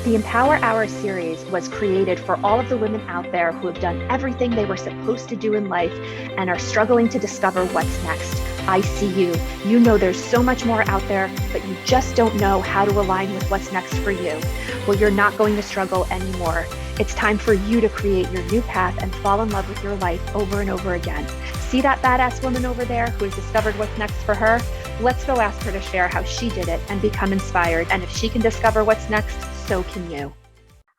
The Empower Hour series was created for all of the women out there who have done everything they were supposed to do in life and are struggling to discover what's next. I see you. You know there's so much more out there, but you just don't know how to align with what's next for you. Well, you're not going to struggle anymore. It's time for you to create your new path and fall in love with your life over and over again. See that badass woman over there who has discovered what's next for her? Let's go ask her to share how she did it and become inspired. And if she can discover what's next, so can you.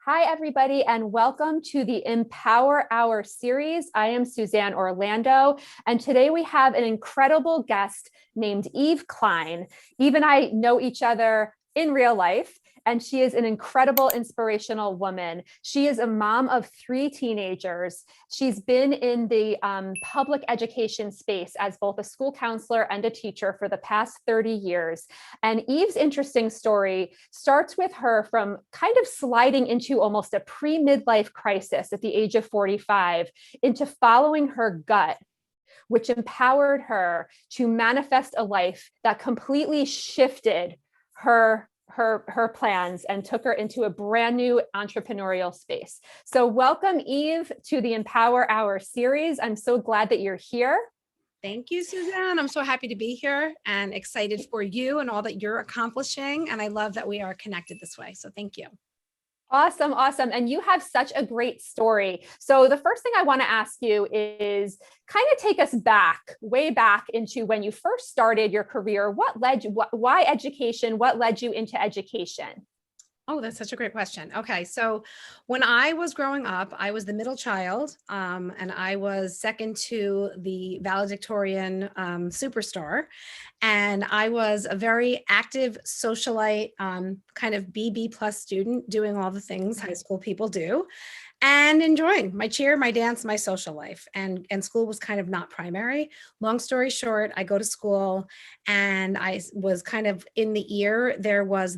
Hi, everybody, and welcome to the Empower Hour series. I am Suzanne Orlando, and today we have an incredible guest named Eve Klein. Eve and I know each other in real life, and she is an incredible, inspirational woman. She is a mom of 3 teenagers. She's been in the public education space as both a school counselor and a teacher for the past 30 years. And Eve's interesting story starts with her from kind of sliding into almost a pre-midlife crisis at the age of 45 into following her gut, which empowered her to manifest a life that completely shifted her plans and took her into a brand new entrepreneurial space. So welcome, Eve, to the Empower Hour series. I'm so glad that you're here. Thank you, Suzanne. I'm so happy to be here and excited for you and all that you're accomplishing. And I love that we are connected this way. So thank you. Awesome. Awesome. And you have such a great story. So the first thing I want to ask you is kind of take us back, way back into when you first started your career. What led you, why education? What led you into education? Oh, that's such a great question. Okay. So when I was growing up, I was the middle child, and I was second to the valedictorian superstar. And I was a very active socialite, kind of BB plus student, doing all the things high school people do and enjoying my cheer, my dance, my social life. And school was kind of not primary. Long story short, I go to school and I was kind of in the ear. There was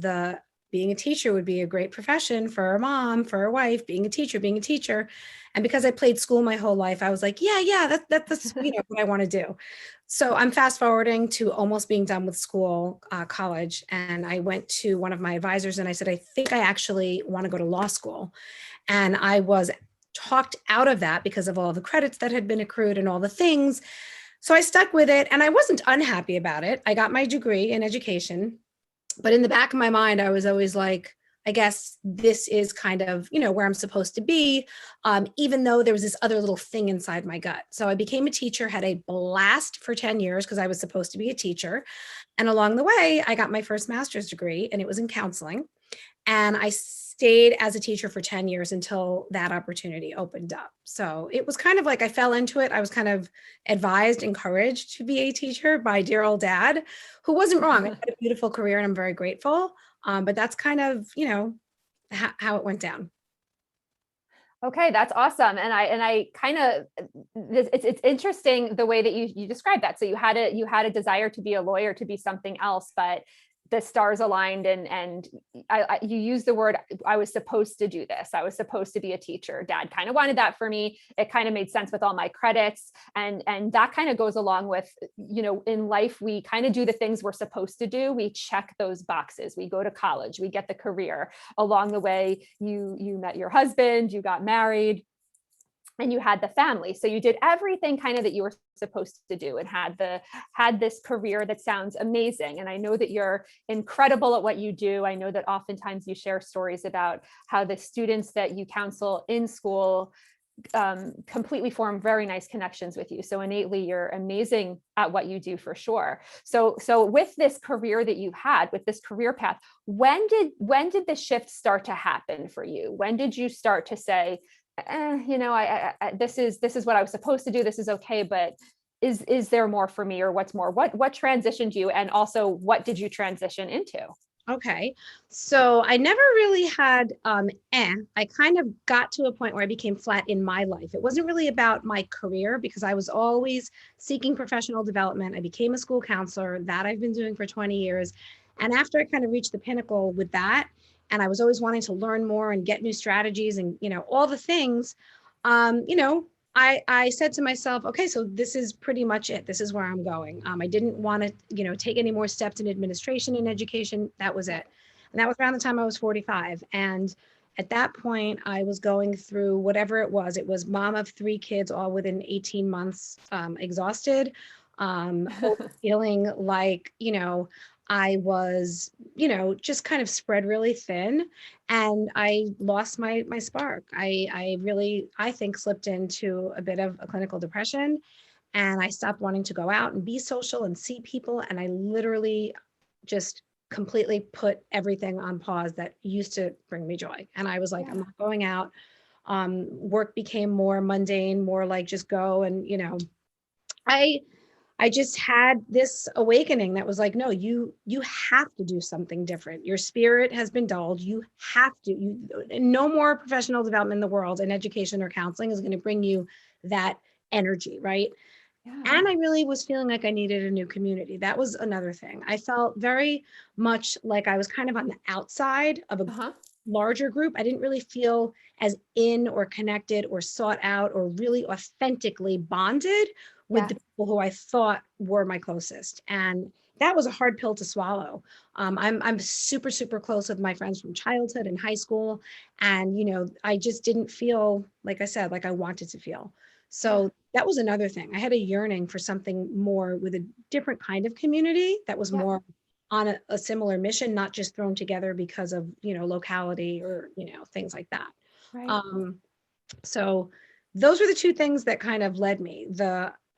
being a teacher would be a great profession for a mom, for a wife, being a teacher. And because I played school my whole life, I was like, that's what I want to do. So I'm fast forwarding to almost being done with school, college. And I went to one of my advisors and I said, I think I actually want to go to law school. And I was talked out of that because of all the credits that had been accrued and all the things. So I stuck with it and I wasn't unhappy about it. I got my degree in education. But in the back of my mind, I was always like, I guess this is kind of, where I'm supposed to be, even though there was this other little thing inside my gut. So I became a teacher, had a blast for 10 years because I was supposed to be a teacher. And along the way, I got my first master's degree and it was in counseling. And I stayed as a teacher for 10 years until that opportunity opened up. So it was kind of like I fell into it. I was kind of advised, encouraged to be a teacher by dear old dad, who wasn't wrong. I had a beautiful career and I'm very grateful. But that's kind of, how it went down. Okay, that's awesome. And I kind of, it's interesting the way that you described that. So you had a desire to be a lawyer, to be something else, but the stars aligned and you use the word, I was supposed to do this. I was supposed to be a teacher. Dad kind of wanted that for me. It kind of made sense with all my credits. And that kind of goes along with, in life, we kind of do the things we're supposed to do. We check those boxes. We go to college, we get the career. Along the way, you met your husband, you got married, and you had the family. So you did everything kind of that you were supposed to do and had this career that sounds amazing. And I know that you're incredible at what you do. I know that oftentimes you share stories about how the students that you counsel in school completely form very nice connections with you. So innately, you're amazing at what you do for sure. So with this career that you had, with this career path, when did the shift start to happen for you? When did you start to say, this is what I was supposed to do. This is okay, but is there more for me, or what's more? What transitioned you, and also what did you transition into? Okay, so I never really had I kind of got to a point where I became flat in my life. It wasn't really about my career because I was always seeking professional development. I became a school counselor that I've been doing for 20 years, and after I kind of reached the pinnacle with that. And I was always wanting to learn more and get new strategies and, all the things, I said to myself, okay, so this is pretty much it. This is where I'm going. I didn't want to, take any more steps in administration and education. That was it. And that was around the time I was 45. And at that point, I was going through whatever it was. It was mom of 3 kids, all within 18 months, exhausted, feeling like, I was, just kind of spread really thin, and I lost my spark. I really, I think, slipped into a bit of a clinical depression, and I stopped wanting to go out and be social and see people. And I literally just completely put everything on pause that used to bring me joy. And I was like, I'm not going out. Work became more mundane, more like just go. And, I I just had this awakening that was like, no, you have to do something different. Your spirit has been dulled. You have to, no more professional development in the world, and education or counseling is going to bring you that energy, right? Yeah. And I really was feeling like I needed a new community. That was another thing. I felt very much like I was kind of on the outside of a Uh-huh. larger group. I didn't really feel as in or connected or sought out or really authentically bonded with the Yes. people who I thought were my closest. And that was a hard pill to swallow. I'm super, super close with my friends from childhood and high school. And, I just didn't feel, like I said, like I wanted to feel. So that was another thing. I had a yearning for something more with a different kind of community that was Yeah. more on a similar mission, not just thrown together because of, locality or, things like that. Right. Um, so those were the two things that kind of led me.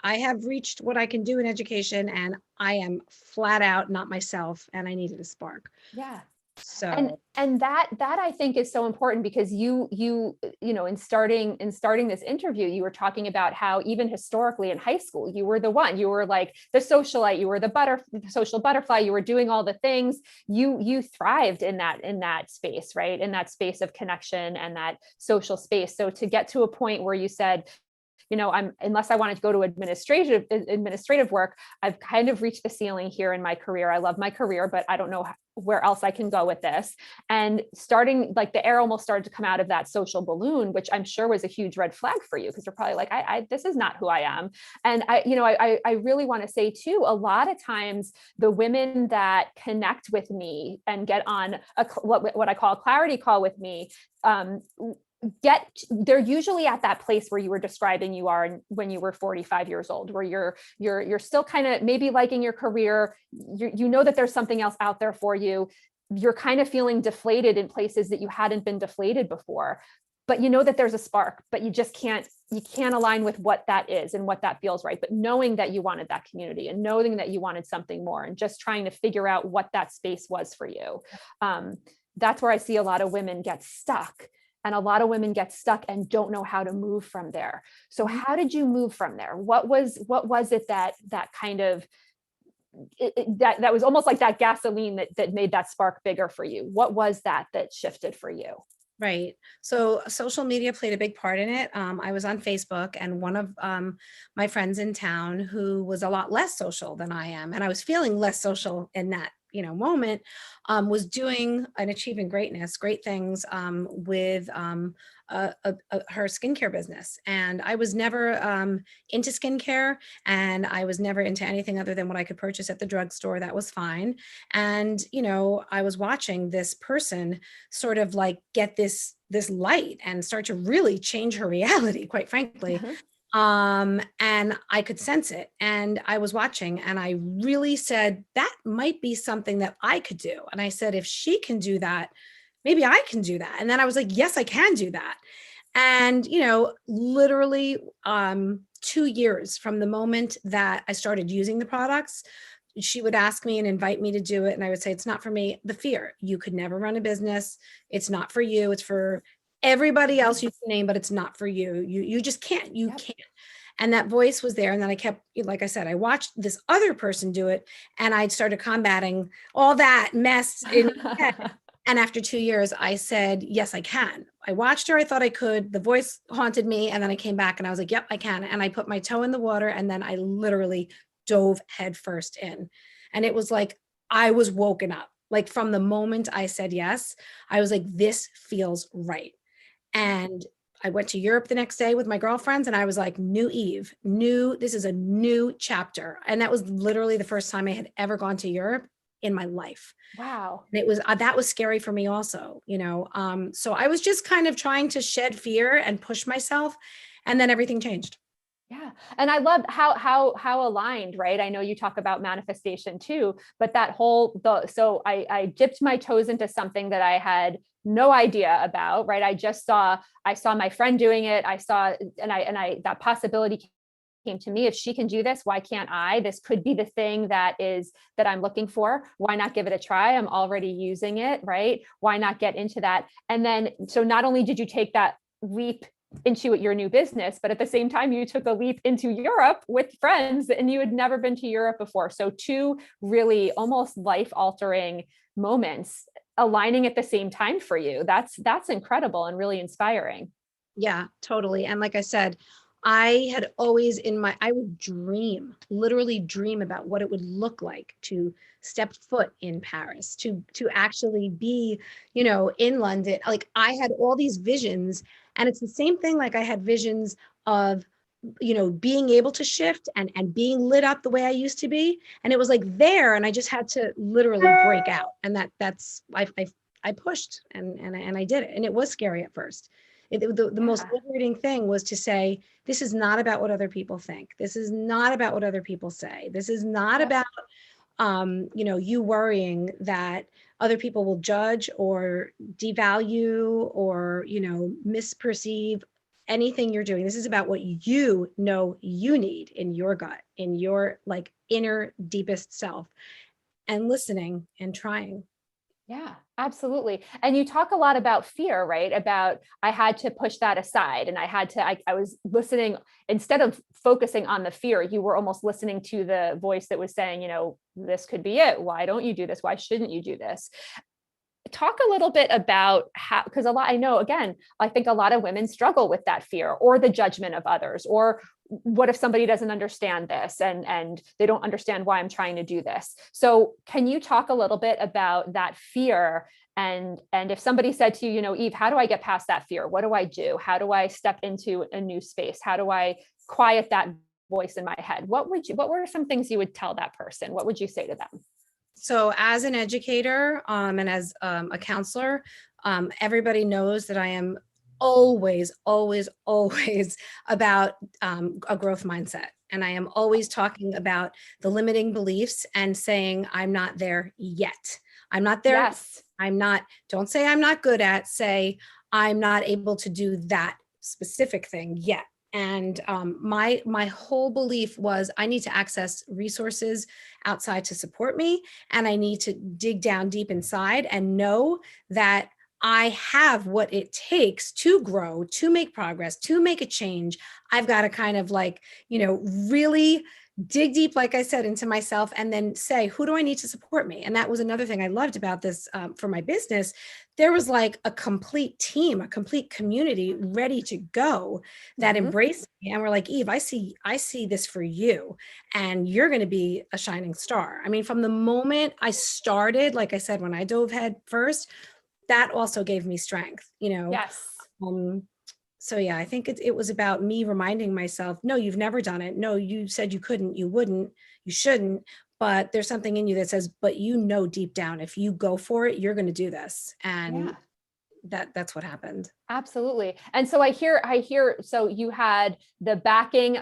I have reached what I can do in education, and I am flat out not myself, and I needed a spark. Yeah. So And that I think is so important, because in starting this interview, you were talking about how even historically in high school, you were the one, you were like the socialite, you were the social butterfly, you were doing all the things. You thrived in that space, right? In that space of connection and that social space. So to get to a point where you said, unless I wanted to go to administrative work, I've kind of reached the ceiling here in my career. I love my career, but I don't know where else I can go with this. And starting, like, the air almost started to come out of that social balloon, which I'm sure was a huge red flag for you, because you're probably like, I this is not who I am. And I really want to say too, a lot of times the women that connect with me and get on what I call a clarity call with me, they're usually at that place where you were describing you are when you were 45 years old, where you're still kind of maybe liking your career. You know that there's something else out there for you. You're kind of feeling deflated in places that you hadn't been deflated before, but you know that there's a spark, but you can't align with what that is and what that feels right. But knowing that you wanted that community and knowing that you wanted something more, and just trying to figure out what that space was for you. That's where I see a lot of women get stuck. And a lot of women get stuck and don't know how to move from there. So how did you move from there? What was it that kind of, that was almost like that gasoline that made that spark bigger for you? What was that shifted for you? right. So social media played a big part in it. I was on Facebook, and one of my friends in town, who was a lot less social than I am, and I was feeling less social in that moment, was doing and achieving great things with her skincare business. And I was never into skincare, and I was never into anything other than what I could purchase at the drugstore. That was fine. And I was watching this person sort of like get this light and start to really change her reality, quite frankly. And I could sense it, and I was watching, and I really said, that might be something that I could do. And I said, if she can do that, maybe I can do that. And then I was like, yes, I can do that. And literally 2 years from the moment that I started using the products, she would ask me and invite me to do it, and I would say, it's not for me. The fear, you could never run a business. It's not for you. It's for everybody else you can name, but it's not for you. You just can't. You can't. And that voice was there. And then I kept, like I said, I watched this other person do it, and I started combating all that mess in my head. And after 2 years, I said, yes, I can. I watched her. I thought I could. The voice haunted me. And then I came back and I was like, yep, I can. And I put my toe in the water, and then I literally dove headfirst in. And it was like I was woken up. Like, from the moment I said yes, I was like, this feels right. And I went to Europe the next day with my girlfriends, and I was like, new Eve, this is a new chapter. And that was literally the first time I had ever gone to Europe in my life. Wow. And it was, that was scary for me also, so I was just kind of trying to shed fear and push myself, and then everything changed. Yeah. And I love how aligned, right? I know you talk about manifestation too, but that so I dipped my toes into something that I had no idea about, right? I saw my friend doing it. That possibility came to me. If she can do this, why can't I? This could be the thing that I'm looking for. Why not give it a try? I'm already using it, right? Why not get into that? And then, so not only did you take that leap into your new business, but at the same time, you took a leap into Europe with friends, and you had never been to Europe before. So two really almost life-altering moments aligning at the same time for you. That's incredible and really inspiring. Yeah, totally. And like I said, I had always I would literally dream about what it would look like to step foot in Paris, to actually be, in London. Like, I had all these visions, and it's the same thing. Like, I had visions of, being able to shift and being lit up the way I used to be. And it was like there, and I just had to literally break out. And I pushed and I did it. And it was scary at first. The most liberating thing was to say, this is not about what other people think. This is not about what other people say. This is not about, you worrying that other people will judge or devalue or, misperceive anything you're doing. This is about what you know you need in your gut, in your like inner deepest self, and listening and trying. Yeah, absolutely. And you talk a lot about fear, right? About I had to push that aside, and I was listening, instead of focusing on the fear, you were almost listening to the voice that was saying, this could be it. Why don't you do this? Why shouldn't you do this? Talk a little bit about how, because I think a lot of women struggle with that fear or the judgment of others, or what if somebody doesn't understand this and they don't understand why I'm trying to do this. So can you talk a little bit about that fear? And if somebody said to you, Eve, how do I get past that fear? What do I do? How do I step into a new space? How do I quiet that voice in my head? What were some things you would tell that person? What would you say to them? So as an educator, and as a counselor, everybody knows that I am always, always, always about a growth mindset. And I am always talking about the limiting beliefs and saying, I'm not there yet. I'm not there. Yes. Don't say I'm not good at, say I'm not able to do that specific thing yet. And my whole belief was I need to access resources outside to support me. And I need to dig down deep inside and know that I have what it takes to grow, to make progress, to make a change. I've got to kind of really dig deep, like I said, into myself, and then say, who do I need to support me? And that was another thing I loved about this for my business. There was like a complete team, a complete community ready to go that embraced me. And we're like, Eve, I see this for you, and you're going to be a shining star. I mean, from the moment I started, like I said, when I dove head first, that also gave me strength, Yes. So yeah, I think it was about me reminding myself, no, you've never done it. No, you said you couldn't, you wouldn't, you shouldn't, but there's something in you that says, but deep down, if you go for it, you're going to do this. And that's what happened. Absolutely. And so I hear, so you had this backing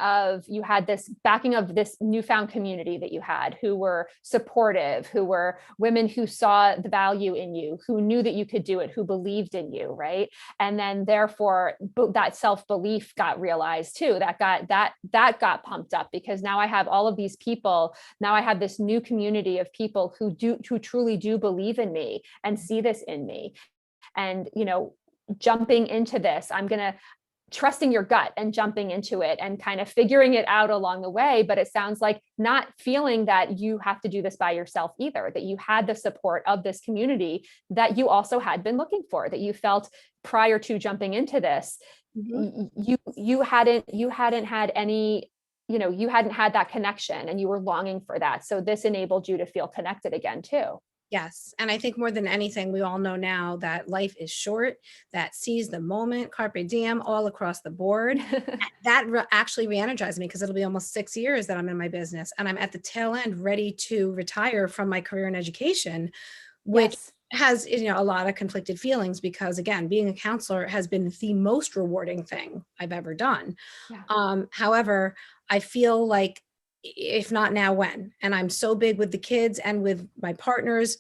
of this newfound community that you had, who were supportive, who were women who saw the value in you, who knew that you could do it, who believed in you. Right. And then therefore that self-belief got realized too, that got pumped up, because now I have all of these people. Now I have this new community of people who truly do believe in me and see this in me. And, jumping into this, trusting your gut and jumping into it and kind of figuring it out along the way. But it sounds like not feeling that you have to do this by yourself either, that you had the support of this community that you also had been looking for, that you felt prior to jumping into this. You hadn't had any, you hadn't had that connection, and you were longing for that. So this enabled you to feel connected again too. Yes. And I think more than anything, we all know now that life is short, that seize the moment, carpe diem, all across the board. That actually re-energized me because it'll be almost 6 years that I'm in my business and I'm at the tail end ready to retire from my career in education, which Yes. has, a lot of conflicted feelings because again, being a counselor has been the most rewarding thing I've ever done. Yeah. However, I feel like if not now, when? And I'm so big with the kids and with my partners,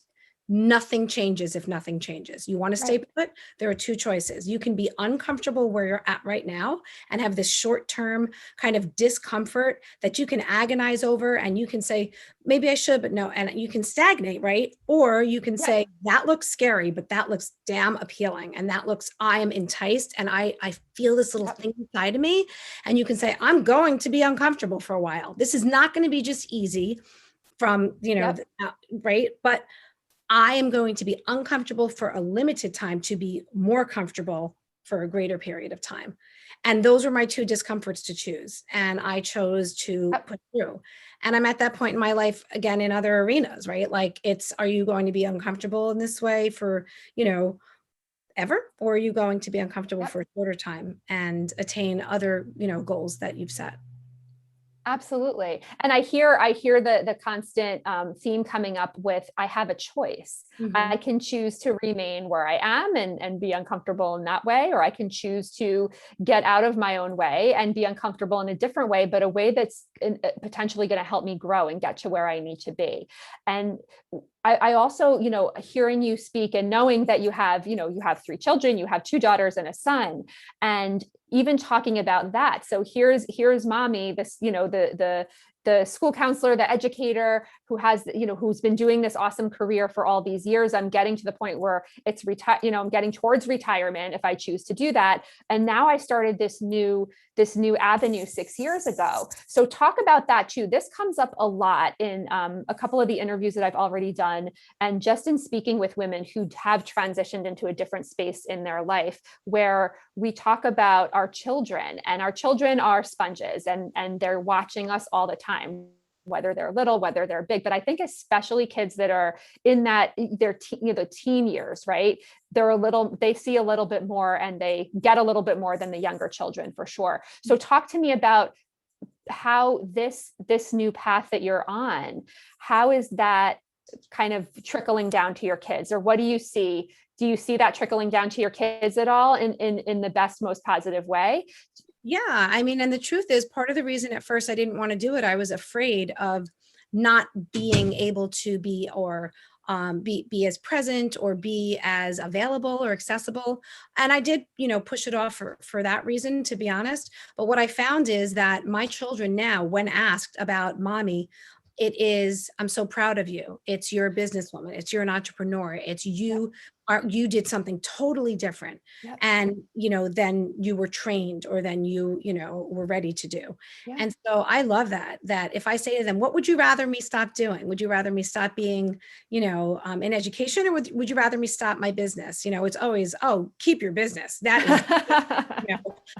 nothing changes if nothing changes. You want to stay Right. put? There are two choices. You can be uncomfortable where you're at right now and have this short-term kind of discomfort that you can agonize over and you can say, maybe I should, but no. And you can stagnate, right? Or you can Yeah. say, that looks scary, but that looks damn appealing. And that looks, I am enticed and I feel this little Yep. thing inside of me. And you can say, I'm going to be uncomfortable for a while. This is not going to be just easy from, Yep. right? But I am going to be uncomfortable for a limited time to be more comfortable for a greater period of time. And those were my two discomforts to choose. And I chose to Yep. push through. And I'm at that point in my life again in other arenas, right? Like are you going to be uncomfortable in this way for, ever? Or are you going to be uncomfortable Yep. for a shorter time and attain other, goals that you've set? Absolutely. And I hear the constant theme coming up with, I have a choice. Mm-hmm. I can choose to remain where I am and be uncomfortable in that way, or I can choose to get out of my own way and be uncomfortable in a different way, but a way that's potentially going to help me grow and get to where I need to be. And I also, hearing you speak and knowing that you have 3 children, you have 2 daughters and a son, and even talking about that. So here's mommy, this, the school counselor, the educator who has, who's been doing this awesome career for all these years. I'm getting to the point where I'm getting towards retirement if I choose to do that. And now I started this new avenue 6 years ago. So talk about that too. This comes up a lot in a couple of the interviews that I've already done. And just in speaking with women who have transitioned into a different space in their life, where we talk about our children, and our children are sponges and they're watching us all the time, whether they're little, whether they're big. But I think especially kids that are in their teen years, right? They see a little bit more and they get a little bit more than the younger children for sure. So talk to me about how this new path that you're on, how is that kind of trickling down to your kids, or what do you see? Do you see that trickling down to your kids at all in the best, most positive way? Yeah, I mean, and the truth is, part of the reason at first I didn't want to do it, I was afraid of not being able to be or be as present or be as available or accessible. And I did, push it off for that reason, to be honest. But what I found is that my children now, when asked about mommy, it is, I'm so proud of you. It's you're a businesswoman. It's you're an entrepreneur. It's you you did something totally different. Yep. And, then you were trained or then you were ready to do. Yeah. And so I love that if I say to them, what would you rather me stop doing? Would you rather me stop being, in education, or would you rather me stop my business? It's always, oh, keep your business. That is,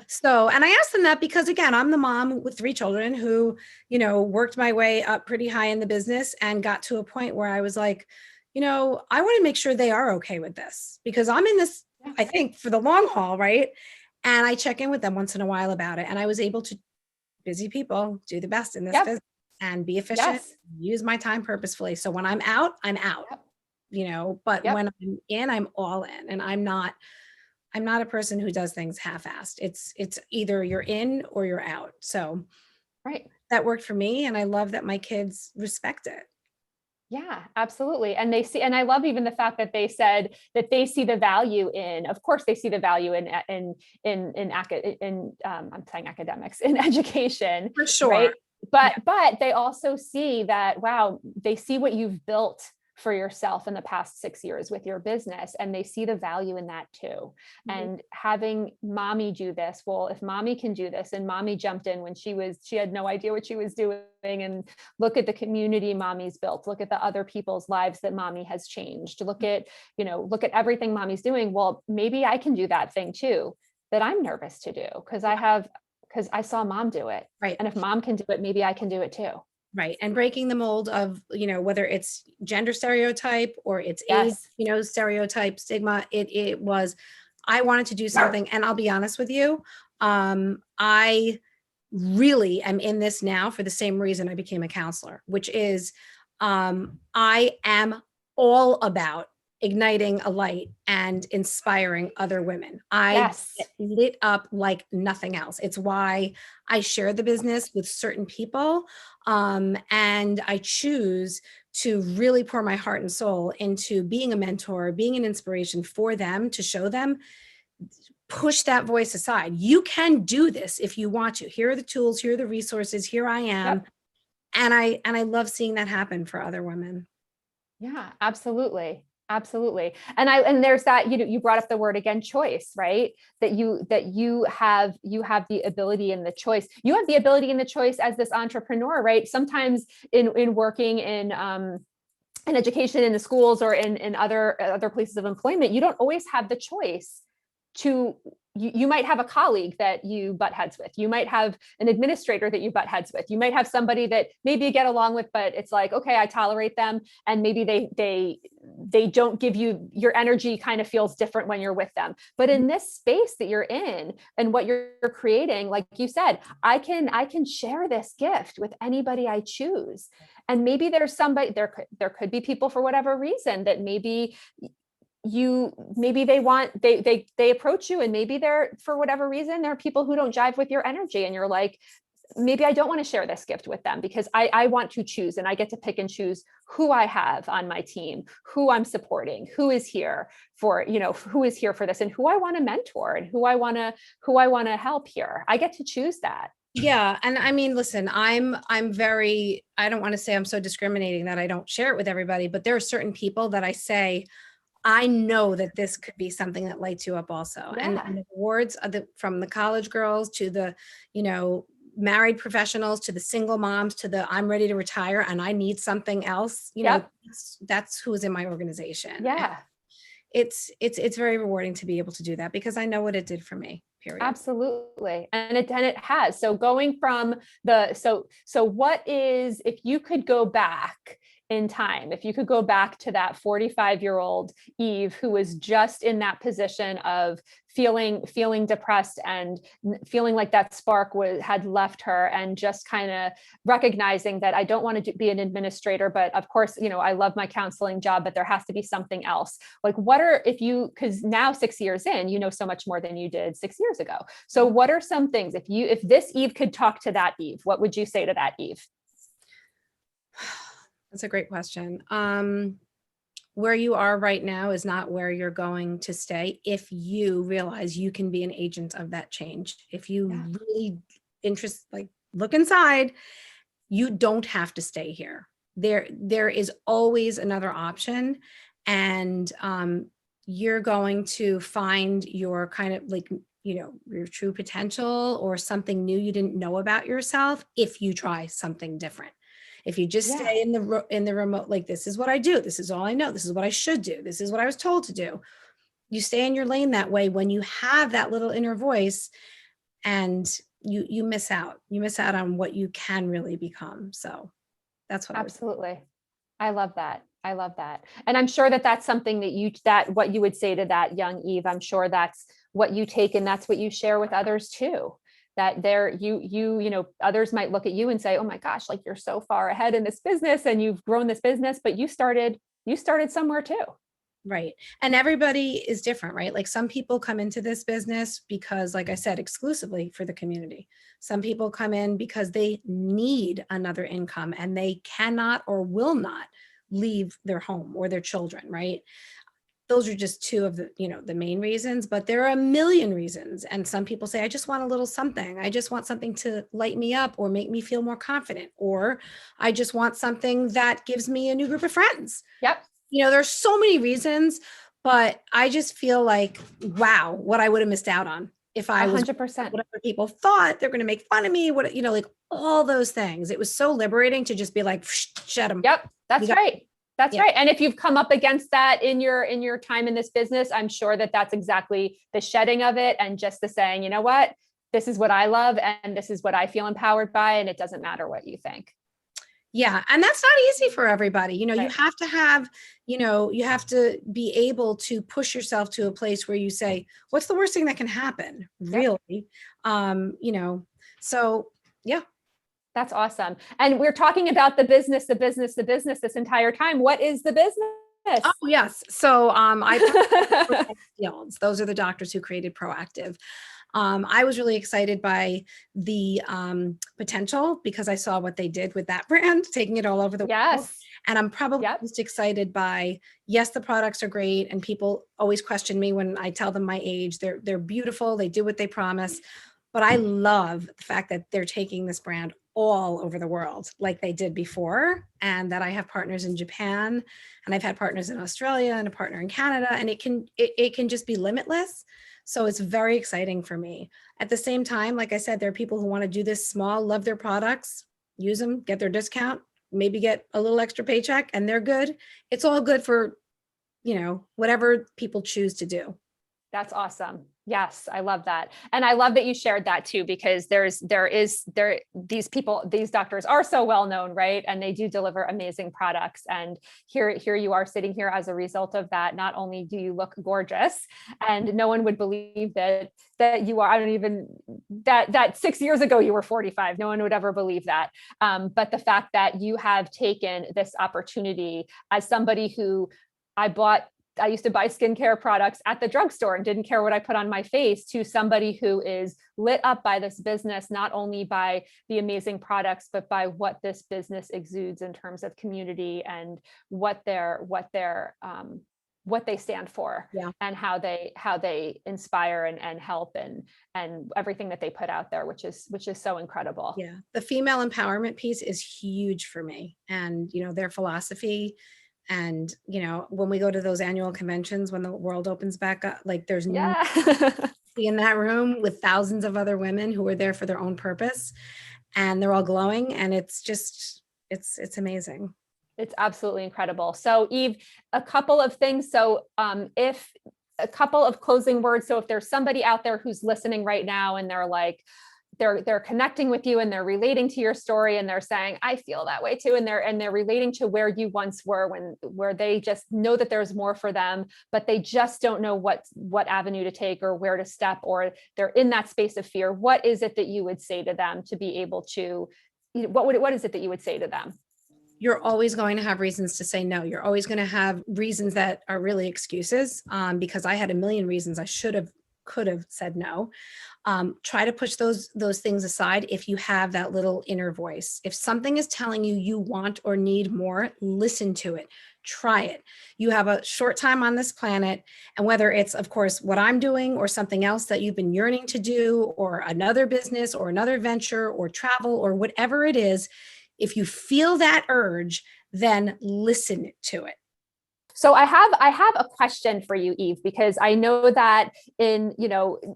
So, and I asked them that because again, I'm the mom with 3 children who, worked my way up pretty high in the business and got to a point where I was like, I want to make sure they are okay with this because I'm in this, I think, for the long haul, right? And I check in with them once in a while about it. And I was able to, busy people do the best in this business and be efficient, use my time purposefully. So when I'm out, I'm out, but when I'm in, I'm all in. And I'm not a person who does things half-assed. It's either you're in or you're out. So that worked for me. And I love that my kids respect it. Yeah, absolutely. And I love even the fact that they said that they see the value in, of course, they see the value in I'm saying academics, in education. For sure. Right? But they also see that, wow, they see what you've built for yourself in the past 6 years with your business, and they see the value in that too. Mm-hmm. And having mommy do this, well, if mommy can do this, and mommy jumped in when she had no idea what she was doing, and look at the community mommy's built, look at the other people's lives that mommy has changed, look at everything mommy's doing. Well, maybe I can do that thing too, that I'm nervous to do because I saw mom do it. Right. And if mom can do it, maybe I can do it too. Right. And breaking the mold of, whether it's gender stereotype or it's age, Yes. stereotype, stigma, it was, I wanted to do something. And I'll be honest with you. I really am in this now for the same reason I became a counselor, which is, I am all about igniting a light and inspiring other women. I Yes. get lit up like nothing else. It's why I share the business with certain people. And I choose to really pour my heart and soul into being a mentor, being an inspiration for them, to show them, push that voice aside. You can do this if you want to. Here are the tools, here are the resources, here I am. Yep. And I love seeing that happen for other women. Yeah, absolutely. Absolutely. And there's that, you brought up the word again, choice, right? That you have the ability and the choice. You have the ability and the choice as this entrepreneur, right? Sometimes in working in education, in the schools, or in other places of employment, you don't always have the choice to, you might have a colleague that you butt heads with. You might have an administrator that you butt heads with. You might have somebody that maybe you get along with, but it's like, okay, I tolerate them. And maybe they don't give you, your energy kind of feels different when you're with them. But in this space that you're in and what you're creating, like you said, I can share this gift with anybody I choose. And maybe there's somebody, there could be people for whatever reason that maybe they approach you, and maybe they're, for whatever reason, there are people who don't jive with your energy, and you're like, maybe I don't want to share this gift with them, because I want to choose, and I get to pick and choose who I have on my team, who I'm supporting, who is here for this, and who I want to mentor, and who I want to help here. I get to choose that. Yeah. And I mean, listen, I'm very, I don't want to say I'm so discriminating that I don't share it with everybody, but there are certain people that I say, I know that this could be something that lights you up also. Yeah. And the awards from the college girls to the, married professionals, to the single moms, to the, I'm ready to retire and I need something else, Yep. that's who's in my organization. Yeah. And it's very rewarding to be able to do that, because I know what it did for me, period. Absolutely. And it has. So going from so what is, if you could go back in time, if you could go back to that 45-year-old Eve who was just in that position of feeling depressed and feeling like that spark had left her, and just kind of recognizing that I don't want to be an administrator, but of course, I love my counseling job, but there has to be something else. Like, because now 6 years in, you know so much more than you did 6 years ago. So what are some things, if this Eve could talk to that Eve, what would you say to that Eve? That's a great question. Where you are right now is not where you're going to stay if you realize you can be an agent of that change. If you really look inside, you don't have to stay here. There is always another option, and you're going to find your kind of your true potential, or something new you didn't know about yourself, if you try something different. If you just stay in the remote, like, this is what I do, this is all I know, this is what I should do, this is what I was told to do. You stay in your lane that way. When you have that little inner voice, and you miss out on what you can really become. So that's what Absolutely. I love that. And I'm sure that that's something that what you would say to that young Eve. I'm sure that's what you take, and that's what you share with others too. That others might look at you and say, oh my gosh, like, you're so far ahead in this business and you've grown this business, but you started somewhere too. Right. And everybody is different, right? Like, some people come into this business because, like I said, exclusively for the community. Some people come in because they need another income, and they cannot or will not leave their home or their children, right? Those are just two of the main reasons, but there are a million reasons. And some people say, I just want a little something. I just want something to light me up or make me feel more confident. Or I just want something that gives me a new group of friends. Yep. There's so many reasons, but I just feel like, wow, what I would have missed out on if I was 100%. whatever people thought they're going to make fun of me. Like all those things. It was so liberating to just be like, shut them. Yep. That's right. That's right. And if you've come up against that in your time in this business, I'm sure that's exactly the shedding of it, and just the saying, you know what, this is what I love, and this is what I feel empowered by, and it doesn't matter what you think. Yeah. And that's not easy for everybody. You know, you Right. have to have, you have to be able to push yourself to a place where you say, what's the worst thing that can happen? Yep. Really? You know, so yeah. That's awesome. And we're talking about the business, the business, the business this entire time. What is the Oh, business? yes. So I Fields. Those are the doctors who created Proactive. I was really excited by the potential because I saw what they did with that brand, taking it all over the world. Yes. And I'm probably Yep. most excited by, yes, the products are great. And people always question me when I tell them my age. They're beautiful. They do what they promise. But I love the fact that they're taking this brand all over the world like they did before, and that I have partners in Japan, and I've had partners in Australia and a partner in Canada, and it can just be limitless. So it's very exciting for me. At the same time, like I said, there are people who want to do this small, love their products, use them, get their discount, maybe get a little extra paycheck, and they're good. It's all good for, whatever people choose to do. That's awesome. Yes, I love that. And I love that you shared that too, because these people, these doctors are so well known, right? And they do deliver amazing products. And here you are sitting here as a result of that. Not only do you look gorgeous, and no one would believe that you are, I don't even, that 6 years ago you were 45. No one would ever believe that. But the fact that you have taken this opportunity as somebody who I used to buy skincare products at the drugstore and didn't care what I put on my face, to somebody who is lit up by this business, not only by the amazing products, but by what this business exudes in terms of community and what they stand for, Yeah. and how they inspire and help and everything that they put out there, which is so incredible. Yeah. The female empowerment piece is huge for me, and, their philosophy. And, when we go to those annual conventions, when the world opens back up, like there's no Yeah. in that room with thousands of other women who are there for their own purpose, and they're all glowing, and it's just, it's amazing. It's absolutely incredible. So Eve, a couple of things. So if a couple of closing words. So if there's somebody out there who's listening right now and they're like, they're connecting with you and they're relating to your story and they're saying, I feel that way too. And they're relating to where you once were, where they just know that there's more for them, but they just don't know what avenue to take or where to step, or they're in that space of fear. What is it that you would say to them to be able to, what is it that you would say to them? You're always going to have reasons to say no. You're always going to have reasons that are really excuses, because I had a million reasons I could have said no. Try to push those things aside. If you have that little inner voice, if something is telling you you want or need more, listen to it. Try it. You have a short time on this planet, and whether it's, of course, what I'm doing or something else that you've been yearning to do, or another business or another venture or travel or whatever it is, if you feel that urge, then listen to it. So I have a question for you, Eve, because I know that in,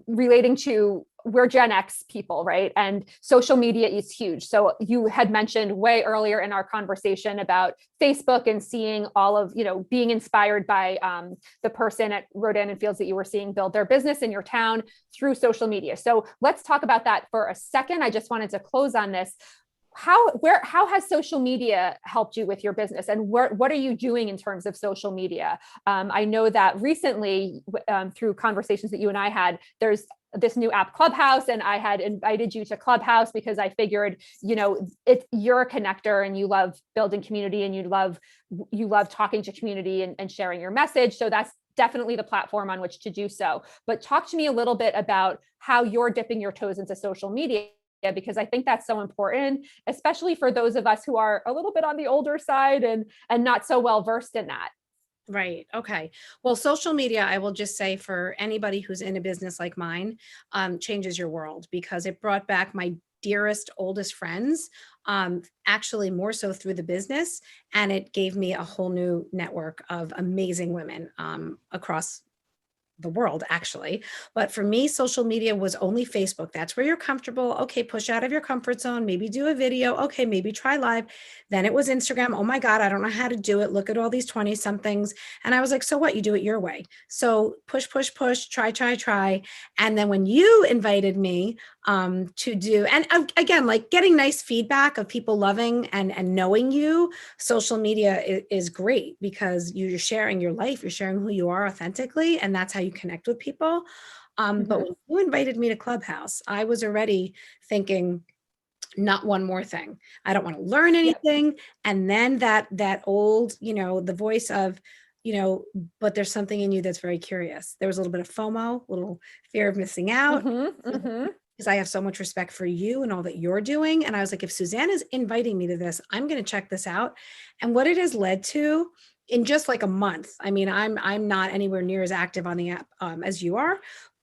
relating to, we're Gen X people, right? And social media is huge. So you had mentioned way earlier in our conversation about Facebook and seeing all of, being inspired by the person at Rodan and Fields that you were seeing build their business in your town through social media. So let's talk about that for a second. I just wanted to close on this. How has social media helped you with your business, and what are you doing in terms of social media? I know that recently, through conversations that you and I had, there's this new app, Clubhouse, and I had invited you to Clubhouse because I figured, you're a connector and you love building community and you love talking to community and sharing your message. So that's definitely the platform on which to do so. But talk to me a little bit about how you're dipping your toes into social media, because I think that's so important, especially for those of us who are a little bit on the older side and not so well versed in that. Right. Okay. Well, social media, I will just say, for anybody who's in a business like mine, changes your world, because it brought back my dearest, oldest friends, actually more so through the business. And it gave me a whole new network of amazing women across the world actually. But for me, social media was only Facebook. That's where you're comfortable. Okay, push out of your comfort zone, maybe do a video. Okay, maybe try live. Then it was Instagram. Oh my God, I don't know how to do it. Look at all these 20 somethings. And I was like, so what? You do it your way. So push, push, push, try, try, try. And then when you invited me to do, and again, like getting nice feedback of people loving and knowing you, social media is great because you're sharing your life, you're sharing who you are authentically, and that's how you connect with people. But when you invited me to Clubhouse, I was already thinking, not one more thing. I don't want to learn anything. And then that old, the voice of, but there's something in you that's very curious. There was a little bit of FOMO, a little fear of missing out. Because I have so much respect for you and all that you're doing. And I was like, if Suzanne is inviting me to this, I'm going to check this out. And what it has led to in just like a month. I mean, I'm not anywhere near as active on the app as you are,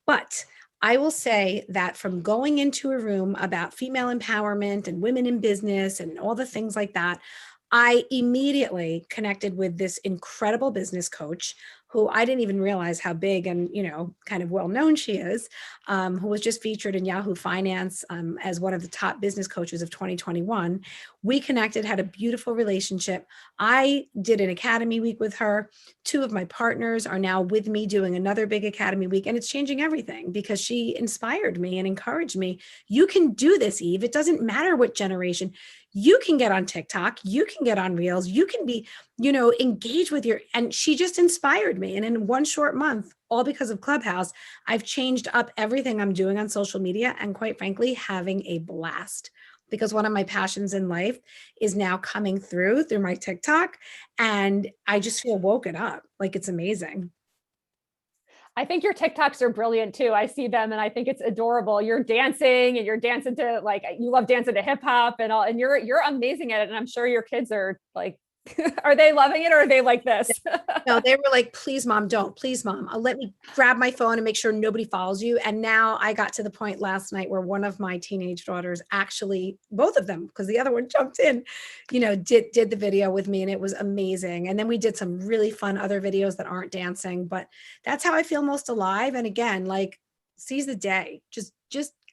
but I will say that from going into a room about female empowerment and women in business and all the things like that, I immediately connected with this incredible business coach who I didn't even realize how big and, kind of well-known she is, who was just featured in Yahoo Finance as one of the top business coaches of 2021. We connected, had a beautiful relationship. I did an academy week with her. 2 of my partners are now with me doing another big academy week, and it's changing everything because she inspired me and encouraged me. You can do this, Eve. It doesn't matter what generation. You can get on TikTok, you can get on Reels, you can be, engage with and she just inspired me. And in one short month, all because of Clubhouse, I've changed up everything I'm doing on social media and quite frankly, having a blast. Because one of my passions in life is now coming through my TikTok, and I just feel woken up. Like it's amazing. I think your TikToks are brilliant too. I see them and I think it's adorable. You're dancing and you're dancing to you love dancing to hip hop and all, and you're amazing at it. And I'm sure your kids are like, are they loving it or are they like this? No, they were like, please, mom, don't. Please, mom. Let me grab my phone and make sure nobody follows you. And now I got to the point last night where one of my teenage daughters actually, both of them, because the other one jumped in, did the video with me and it was amazing. And then we did some really fun other videos that aren't dancing, but that's how I feel most alive. And again, like seize the day, just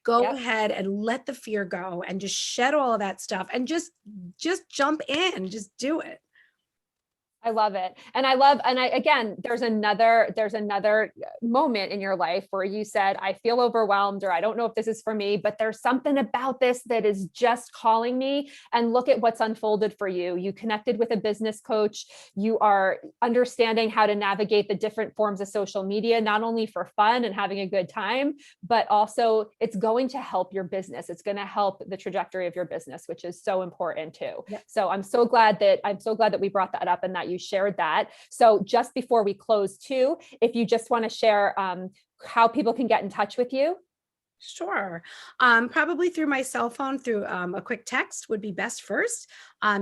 go ahead and let the fear go and just shed all of that stuff and just jump in, just do it. I love it. And again, there's another moment in your life where you said, I feel overwhelmed, or I don't know if this is for me, but there's something about this that is just calling me. And look at what's unfolded for you. You connected with a business coach. You are understanding how to navigate the different forms of social media, not only for fun and having a good time, but also it's going to help your business. It's going to help the trajectory of your business, which is so important too. Yep. So I'm so glad that we brought that up and that you shared that. So just before we close too, if you just want to share how people can get in touch with you. Sure. Probably through my cell phone, through a quick text would be best first.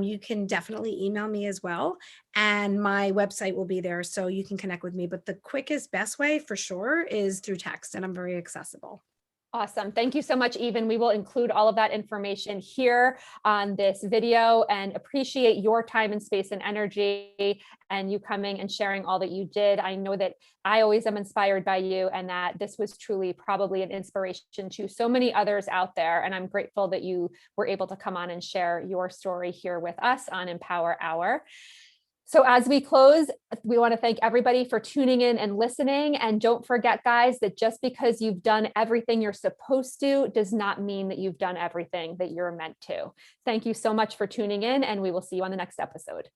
You can definitely email me as well. And my website will be there so you can connect with me. But the quickest, best way for sure is through text, and I'm very accessible. Awesome. Thank you so much, Eve. We will include all of that information here on this video, and appreciate your time and space and energy and you coming and sharing all that you did. I know that I always am inspired by you and that this was truly probably an inspiration to so many others out there. And I'm grateful that you were able to come on and share your story here with us on Empower Hour. So as we close, we want to thank everybody for tuning in and listening. And don't forget, guys, that just because you've done everything you're supposed to does not mean that you've done everything that you're meant to. Thank you so much for tuning in, and we will see you on the next episode.